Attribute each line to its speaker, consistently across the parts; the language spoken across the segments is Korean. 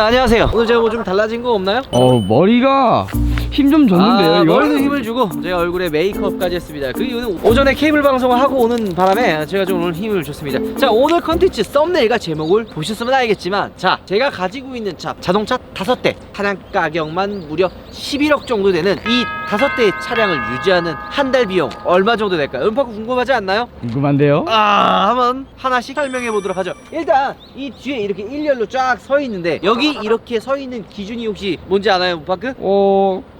Speaker 1: 안녕하세요. 오늘 제가 뭐 좀 달라진 거 없나요?
Speaker 2: 머리가 힘 좀 줬는데요, 이거?
Speaker 1: 머리도 힘을 주고 제가 얼굴에 메이크업까지 했습니다. 그 이유는 오전에 케이블 방송을 하고 오는 바람에 제가 좀 오늘 힘을 줬습니다. 자, 오늘 컨텐츠 썸네일과 제목을 보셨으면 알겠지만, 자, 제가 가지고 있는 차 자동차 5대 차량 가격만 무려 11억 정도 되는 이 5대의 차량을 유지하는 한 달 비용 얼마 정도 될까요? 음파구 궁금하지 않나요?
Speaker 2: 궁금한데요?
Speaker 1: 한번 하나씩 설명해 보도록 하죠. 일단 이 뒤에 이렇게 일렬로 쫙 서 있는데, 여기 이렇게 서 있는 기준이 혹시 뭔지 아나요, 음파크?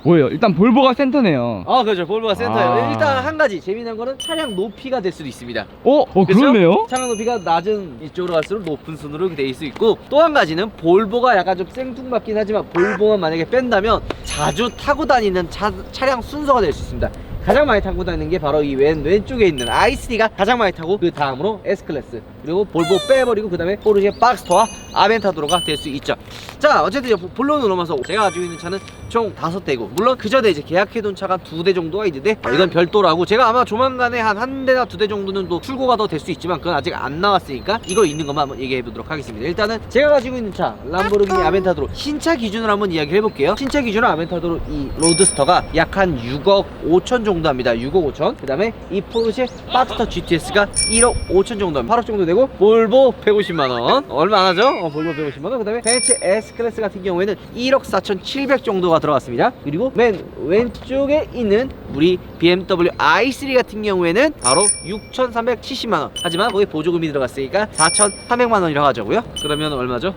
Speaker 2: 뭐예요? 일단 볼보가 센터네요.
Speaker 1: 그렇죠. 볼보가 센터예요.
Speaker 2: 아.
Speaker 1: 일단 한 가지 재미난 거는 차량 높이가 될 수도 있습니다. 그쵸?
Speaker 2: 그러네요?
Speaker 1: 차량 높이가 낮은 이쪽으로 갈수록 높은 순으로 돼 있을 수 있고, 또 한 가지는 볼보가 약간 좀 생뚱맞긴 하지만 볼보만 만약에 뺀다면 자주 타고 다니는 차량 순서가 될 수 있습니다. 가장 많이 타고 다니는 게 바로 이 왼쪽에 있는 i3가 가장 많이 타고, 그 다음으로 S클래스, 그리고 볼보 빼버리고 그 다음에 포르쉐 박스터와 아벤타도로가 될 수 있죠. 자, 어쨌든 본론으로 넘어서 제가 가지고 있는 차는 총 5대고, 물론 그 전에 이제 계약해둔 차가 2대 정도가 있는데 이건 별도라고, 제가 아마 조만간에 한 대나 2대 정도는 또 출고가 더 될 수 있지만 그건 아직 안 나왔으니까 이거 있는 것만 한번 얘기해 보도록 하겠습니다. 일단은 제가 가지고 있는 차 람보르기니 아벤타도로 신차 기준으로 한번 이야기를 해볼게요. 신차 기준으로 아벤타도로 이 로드스터가 약 한 6억 5천 정도 합니다. 6억 5천. 그 다음에 이 포르쉐 박스터 GTS가 1억 5천 정도 합니다. 8억 정도 되고, 볼보 150만원 얼마 안 하죠? 볼보 150만원. 그 다음에 벤츠 S클래스 같은 경우에는 1억 4,700 정도가 들어갔습니다. 그리고 맨 왼쪽에 있는 우리 BMW i3 같은 경우에는 바로 6,370만원. 하지만 거기 보조금이 들어갔으니까 4,300만원이라고 하자고요. 그러면 얼마죠?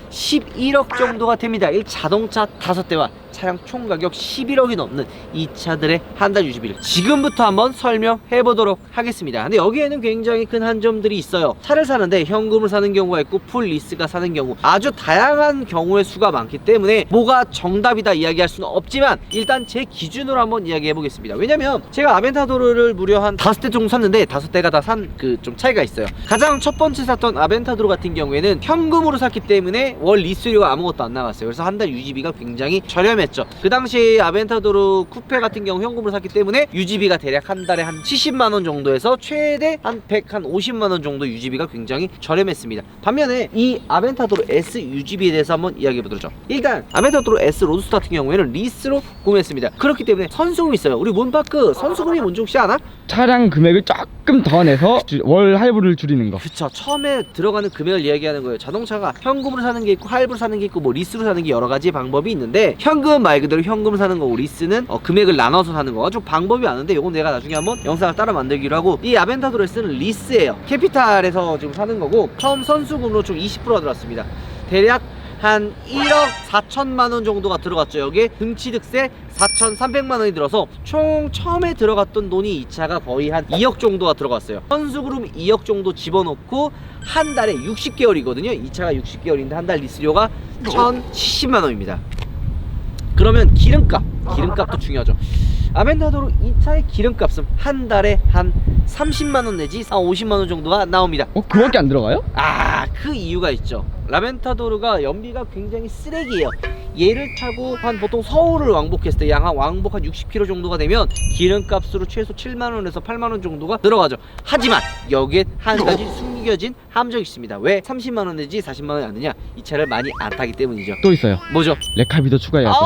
Speaker 1: 11억 정도가 됩니다. 이 자동차 5대와 차량 총 가격 11억이 넘는 이 차들의 한 달 유지비를 지금부터 한번 설명해 보도록 하겠습니다. 근데 여기에는 굉장히 큰 한점들이 있어요. 차를 사는데 현금을 사는 경우가 있고 풀 리스가 사는 경우, 아주 다양한 경우의 수가 많기 때문에 뭐가 정답이다 이야기할 수는 없지만 일단 제 기준으로 한번 이야기해 보겠습니다. 왜냐면 제가 아벤타도르를 무려 한 5대 정도 샀는데 5대가 다 산 그 좀 차이가 있어요. 가장 첫 번째 샀던 아벤타도르 같은 경우에는 현금으로 샀기 때문에 월 리스료가 아무것도 안 나갔어요. 그래서 한 달 유지비가 굉장히 저렴했죠. 그 당시 아벤타도르 쿠페 같은 경우 현금으로 샀기 때문에 유지비가 대략 한 달에 한 70만원 정도에서 최대 한 50만원 정도 유지비가 굉장히 저렴했습니다. 반면에 이 아벤타도르 S 유지비에 대해서 한번 이야기해 보도록 하죠. 일단 아벤타도르 S 로드스터 같은 경우에는 리스로 구매했습니다. 그렇기 때문에 선수금이 있어요. 우리 문파크 선수금이 뭔지 혹시 아나?
Speaker 2: 차량 금액을 조금 더 내서 월 할부를 줄이는 거.
Speaker 1: 그쵸. 처음에 들어가는 금액을 이야기하는 거예요. 자동차가 현금으로 사는 게 있고 할부로 사는 게 있고 뭐 리스로 사는 게 여러 가지 방법이 있는데, 현금 말 그대로 현금 사는 거고 리스는 금액을 나눠서 사는 거, 좀 방법이 많은데 요건 내가 나중에 한번 영상을 따라 만들기로 하고, 이 아벤타도르 S는 리스예요. 캐피탈에서 지금 사는 거고, 처음 선수금으로 좀 20%가 들어왔습니다. 대략 한 1억 4천만원 정도가 들어갔죠. 여기에 등치득세 4,300만원이 들어서 총 처음에 들어갔던 돈이 이 차가 거의 한 2억 정도가 들어갔어요. 선수그룹 2억 정도 집어넣고 한 달에 60개월이거든요 이 차가 60개월인데 한 달 리스료가 1,070만원입니다 그러면 기름값도 중요하죠. 아벤타도르 이 차의 기름값은 한 달에 한 30만원 내지 한 50만원 정도가 나옵니다.
Speaker 2: 그밖에 안 들어가요?
Speaker 1: 그 이유가 있죠. 라벤타도르가 연비가 굉장히 쓰레기예요. 얘를 타고 한 보통 서울을 왕복했을 때 양 왕복 한 60km 정도가 되면 기름값으로 최소 7만원에서 8만원 정도가 들어가죠. 하지만 여기에 한 가지 숨겨진 함정이 있습니다. 왜 30만원 내지 40만원이 안 되냐? 이 차를 많이 안 타기 때문이죠.
Speaker 2: 또 있어요.
Speaker 1: 뭐죠?
Speaker 2: 레카비도 추가해야죠.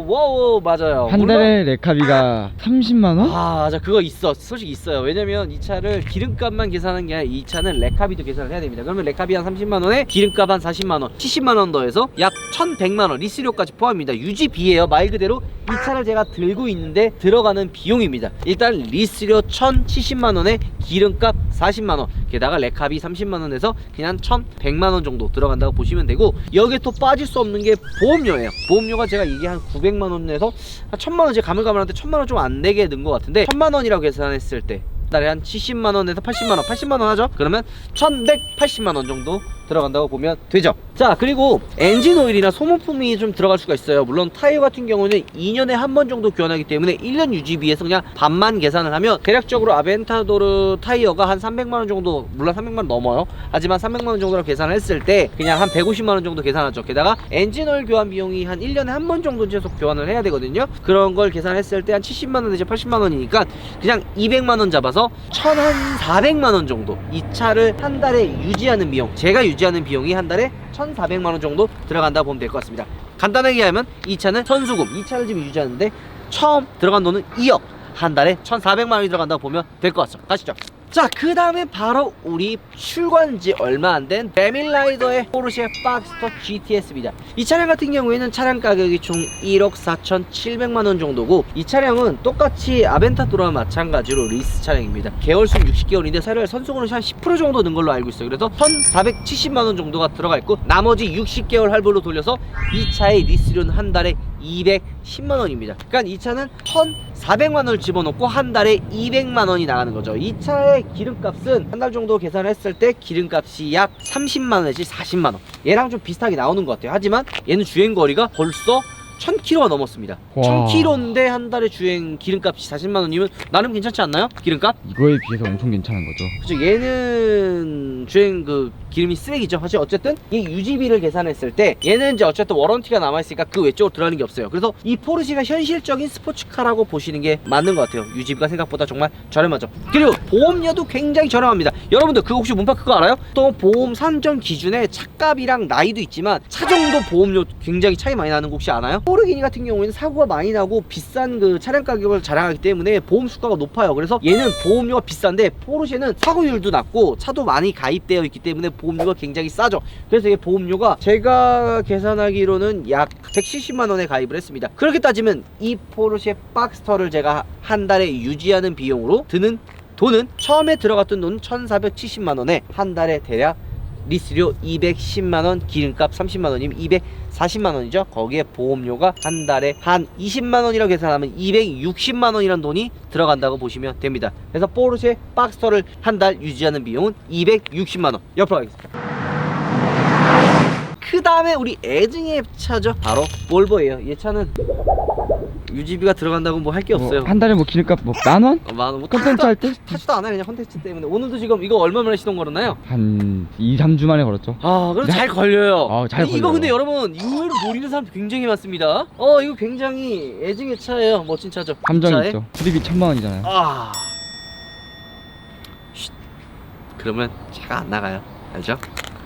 Speaker 1: 와우, 맞아요.
Speaker 2: 한 달에 레카비가 30만원?
Speaker 1: 맞아. 그거 있어. 솔직히 있어요. 왜냐면 이 차를 기름값만 계산하는 게 아니라 이 차는 레카비도 계산을 해야 됩니다. 그러면 레카비 한 30만원에 기름값 한 40만원, 70만원 더해서 약 1100만원 리스료까지 포함입니다. 유지비예요. 말 그대로 이 차를 제가 들고 있는데 들어가는 비용입니다. 일단 리스료 1070만원에 기름값 40만원, 게다가 레카비 30만원에서 그냥 1100만원 정도 들어간다고 보시면 되고, 여기에 또 빠질 수 없는 게 보험료예요. 보험료가 제가 이게 한 900만원에서 한 1000만원, 제가 가물가물한데 1000만원 좀 안 되게 는 것 같은데 1000만원이라고 계산했을 때 달에 한 70만원에서 80만원 하죠? 그러면 1180만원 정도 들어간다고 보면 되죠. 자, 그리고 엔진 오일이나 소모품이 좀 들어갈 수가 있어요. 물론 타이어 같은 경우는 2년에 한 번 정도 교환하기 때문에 1년 유지비에서 그냥 반만 계산을 하면 대략적으로 아벤타도르 타이어가 한 300만원 정도, 물론 300만원 넘어요. 하지만 300만원 정도로 계산을 했을 때 그냥 한 150만원 정도 계산하죠. 게다가 엔진 오일 교환 비용이 한 1년에 한 번 정도 최소 교환을 해야 되거든요. 그런 걸 계산했을 때 한 70만원 내지 80만원이니까 그냥 200만원 잡아서 1,400만원 정도 이 차를 한 달에 유지하는 비용, 제가 유지하는 비용이 한 달에 1,400만 원 정도 들어간다고 보면 될 것 같습니다. 간단하게 하면 이 차는 선수금, 이 차를 지금 유지하는데 처음 들어간 돈은 2억, 한 달에 1,400만 원이 들어간다고 보면 될 것 같죠. 가시죠. 자, 그 다음에 바로 우리 출고한지 얼마 안 된 배밀라이더의 포르쉐 박스터 GTS입니다. 이 차량 같은 경우에는 차량 가격이 총 1억 4,700만 원 정도고, 이 차량은 똑같이 아벤타도로와 마찬가지로 리스 차량입니다. 개월수 60개월인데 사료를 선수금으로 한 10% 정도 는 걸로 알고 있어요. 그래서 1,470만 원 정도가 들어가 있고, 나머지 60개월 할부로 돌려서 이 차의 리스료는 한 달에 210만 원입니다. 그러니까 이 차는 1,400만 원을 집어넣고 한 달에 200만 원이 나가는 거죠. 이 차의 기름값은 한 달 정도 계산했을 때 기름값이 약 30만 원에서 40만 원. 얘랑 좀 비슷하게 나오는 것 같아요. 하지만 얘는 주행거리가 벌써 1,000km가 넘었습니다.
Speaker 2: 와.
Speaker 1: 1,000km인데 한 달에 주행 기름값이 40만 원이면 나름 괜찮지 않나요? 기름값?
Speaker 2: 이거에 비해서 엄청 괜찮은 거죠.
Speaker 1: 그죠. 얘는 주행 그 기름이 쓰레기죠. 사실 어쨌든 이 유지비를 계산했을 때 얘는 이제 어쨌든 워런티가 남아있으니까 그 외적으로 들어가는 게 없어요. 그래서 이 포르쉐가 현실적인 스포츠카라고 보시는 게 맞는 것 같아요. 유지비가 생각보다 정말 저렴하죠. 그리고 보험료도 굉장히 저렴합니다. 여러분들 그거 혹시 문파 그거 알아요? 또 보험 산정 기준에 차값이랑 나이도 있지만 차정도 보험료 굉장히 차이 많이 나는 거 혹시 아나요? 포르기니 같은 경우에는 사고가 많이 나고 비싼 그 차량 가격을 자랑하기 때문에 보험 수가가 높아요. 그래서 얘는 보험료가 비싼데 포르쉐는 사고율도 낮고 차도 많이 가입되어 있기 때문에 보험료가 굉장히 싸죠. 그래서 이게 보험료가 제가 계산하기로는 약 170만 원에 가입을 했습니다. 그렇게 따지면 이 포르쉐 박스터를 제가 한 달에 유지하는 비용으로 드는 돈은, 처음에 들어갔던 돈은 1,470만 원에 한 달에 대략 리스료 210만 원, 기름값 30만 원이면 240만 원이죠. 거기에 보험료가 한 달에 한 20만 원이라고 계산하면 260만 원이라는 돈이 들어간다고 보시면 됩니다. 그래서 포르쉐 박스터를 한 달 유지하는 비용은 260만 원. 옆으로 가겠습니다. 그 다음에 우리 애증의 차죠. 바로 볼보예요. 이 차는 유지비가 들어간다고 뭐 할 게 없어요.
Speaker 2: 한 달에 뭐 기름값 뭐 만 원?
Speaker 1: 만 원. 뭐
Speaker 2: 컨텐츠 할 때?
Speaker 1: 타지도 않아요. 그냥 컨텐츠 때문에. 오늘도 지금 이거 얼마 만에 시동 걸었나요?
Speaker 2: 한 2, 3주 만에 걸었죠.
Speaker 1: 아, 그래도 잘 걸려요.
Speaker 2: 잘
Speaker 1: 이거
Speaker 2: 걸려요.
Speaker 1: 근데 여러분 의외로 노리는 사람 굉장히 많습니다. 이거 굉장히 애증의 차예요. 멋진 차죠.
Speaker 2: 감정
Speaker 1: 차에.
Speaker 2: 있죠. 수리비 1,000만 원이잖아요.
Speaker 1: 아, 쉿. 그러면 차가 안 나가요. 알죠?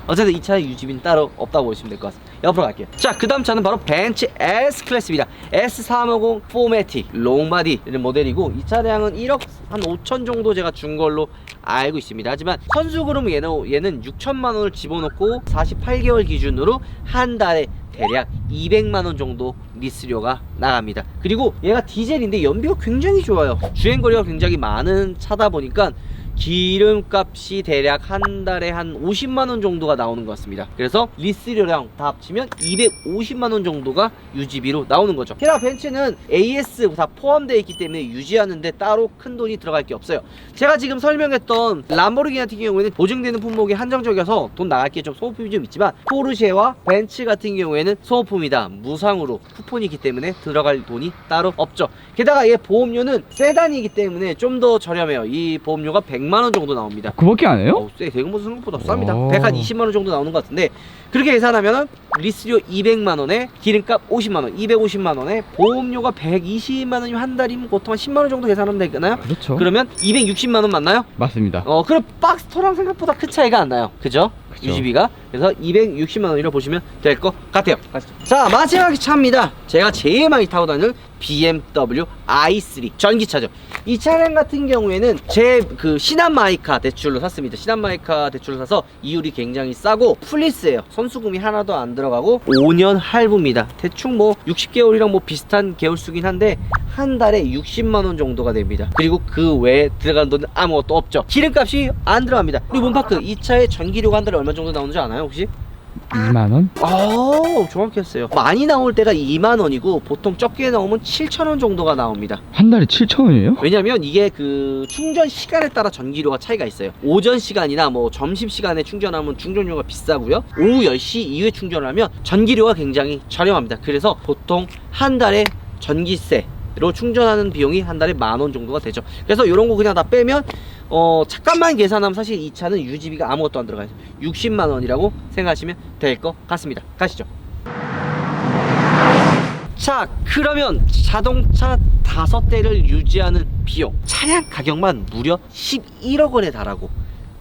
Speaker 1: 어쨌든 이 차의 유지비는 따로 없다고 보시면 될 것 같습니다. 옆으로 갈게요. 자, 그 다음 차는 바로 벤츠 S클래스입니다. S350 4매틱 롱바디 이런 모델이고, 이 차량은 1억 한 5천 정도 제가 준 걸로 알고 있습니다. 하지만 선수그룹 얘는 6천만 원을 집어넣고 48개월 기준으로 한 달에 대략 200만 원 정도 리스료가 나갑니다. 그리고 얘가 디젤인데 연비가 굉장히 좋아요. 주행거리가 굉장히 많은 차다 보니까 기름값이 대략 한 달에 한 50만 원 정도가 나오는 것 같습니다. 그래서 리스료랑 다 합치면 250만 원 정도가 유지비로 나오는 거죠. 게다가 벤츠는 AS 다 포함되어 있기 때문에 유지하는데 따로 큰 돈이 들어갈 게 없어요. 제가 지금 설명했던 람보르기니 같은 경우에는 보증되는 품목이 한정적이어서 돈 나갈 게 좀 소모품이 좀 있지만, 포르쉐와 벤츠 같은 경우에는 소모품이 다 무상으로 쿠폰이 있기 때문에 들어갈 돈이 따로 없죠. 게다가 얘 보험료는 세단이기 때문에 좀 더 저렴해요. 이 보험료가 100만 원 정도 나옵니다.
Speaker 2: 그밖에 안 해요?
Speaker 1: 대금보수 생각보다 쌉니다.
Speaker 2: 오.
Speaker 1: 120만 원 정도 나오는 것 같은데, 그렇게 계산하면은 리스료 200만 원에 기름값 50만 원, 250만 원에 보험료가 120만 원이면 한 달이면 보통 한 10만 원 정도 계산하면 되잖아요.
Speaker 2: 그렇죠.
Speaker 1: 그러면 260만 원 맞나요?
Speaker 2: 맞습니다.
Speaker 1: 그럼 박스터랑 생각보다 큰 차이가 안 나요. 그죠?
Speaker 2: 그쵸.
Speaker 1: 유지비가. 그래서 260만 원이라고 보시면 될 것 같아요. 가시죠. 자, 마지막 차입니다. 제가 제일 많이 타고 다니는 BMW i3 전기차죠. 이 차량 같은 경우에는 제 그 시난마이카 대출로 샀습니다. 시난마이카 대출로 사서 이율이 굉장히 싸고 플리스예요. 선수금이 하나도 안 들어가고 5년 할부입니다. 대충 뭐 60개월이랑 뭐 비슷한 개월수긴 한데 한 달에 60만 원 정도가 됩니다. 그리고 그 외에 들어가는 돈은 아무것도 없죠. 기름값이 안 들어갑니다. 우리 몬파크 이 차의 전기료가 한 달에 얼마 정도 나오는지 아나요 혹시?
Speaker 2: 2만 원?
Speaker 1: 정확히 했어요. 많이 나올 때가 2만 원이고 보통 적게 나오면 7천 원 정도가 나옵니다.
Speaker 2: 한 달에 7천 원이에요?
Speaker 1: 왜냐면 이게 그 충전 시간에 따라 전기료가 차이가 있어요. 오전 시간이나 뭐 점심 시간에 충전하면 충전료가 비싸고요. 오후 10시 이후에 충전을 하면 전기료가 굉장히 저렴합니다. 그래서 보통 한 달에 전기세로 충전하는 비용이 한 달에 10,000원 정도가 되죠. 그래서 이런 거 그냥 다 빼면 잠깐만 계산하면 사실 이 차는 유지비가 아무것도 안 들어가요. 60만 원이라고 생각하시면 될 것 같습니다. 가시죠. 자, 그러면 자동차 5대를 유지하는 비용, 차량 가격만 무려 11억 원에 달하고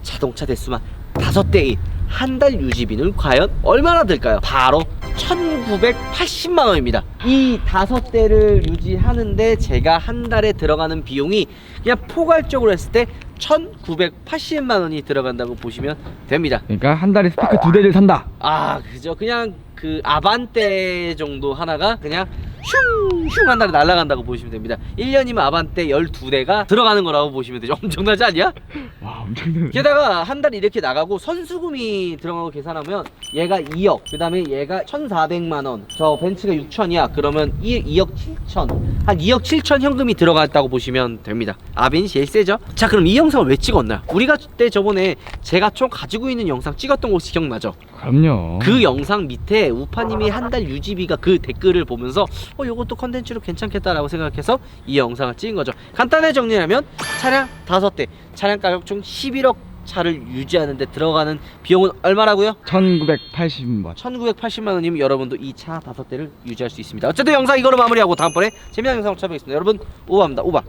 Speaker 1: 자동차 대수만 5대인 한 달 유지비는 과연 얼마나 들까요? 바로 1980만 원입니다. 이 5대를 유지하는데 제가 한 달에 들어가는 비용이 그냥 포괄적으로 했을 때 1980만 원이 들어간다고 보시면 됩니다.
Speaker 2: 그러니까 한 달에 스피커 2대를 산다.
Speaker 1: 아, 그죠. 그냥 그 아반떼 정도 하나가 그냥 슝슝 한 달에 날아간다고 보시면 됩니다. 1년이면 아반떼 12대가 들어가는 거라고 보시면 되죠. 엄청나지 않냐?
Speaker 2: 와, 엄청나네.
Speaker 1: 게다가 한 달에 이렇게 나가고 선수금이 들어가고 계산하면 얘가 2억, 그 다음에 얘가 1,400만 원, 저 벤츠가 6천이야. 그러면 2억 7천, 한 2억 7천 현금이 들어갔다고 보시면 됩니다. 아벤이 제일 세죠. 자, 그럼 이 영상을 왜 찍었나요? 우리가 그때 저번에 제가 총 가지고 있는 영상 찍었던 거 혹시 기억나죠?
Speaker 2: 그럼요.
Speaker 1: 그 영상 밑에 우파님이 한 달 유지비가 그 댓글을 보면서 요것도 컨텐츠로 괜찮겠다라고 생각해서 이 영상을 찍은 거죠. 간단하게 정리하면 차량 5대, 차량 가격 총 11억 차를 유지하는데 들어가는 비용은 얼마라고요?
Speaker 2: 1980만.
Speaker 1: 1980만 원이면 여러분도 이 차 5대를 유지할 수 있습니다. 어쨌든 영상 이거로 마무리하고 다음번에 재미난 영상으로 찾아뵙겠습니다. 여러분, 오바입니다. 오바.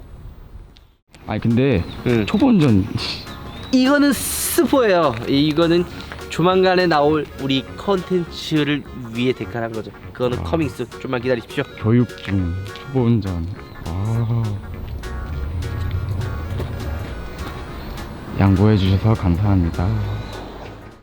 Speaker 2: 아니 근데
Speaker 1: 응.
Speaker 2: 초보 운전
Speaker 1: 이거는 스포예요. 이거는 조만간에 나올 우리 컨텐츠를 위해 데칼한 거죠. 그거는 커밍스. 좀만 기다리십시오.
Speaker 2: 교육 중 초보 운전. 양보해 주셔서 감사합니다.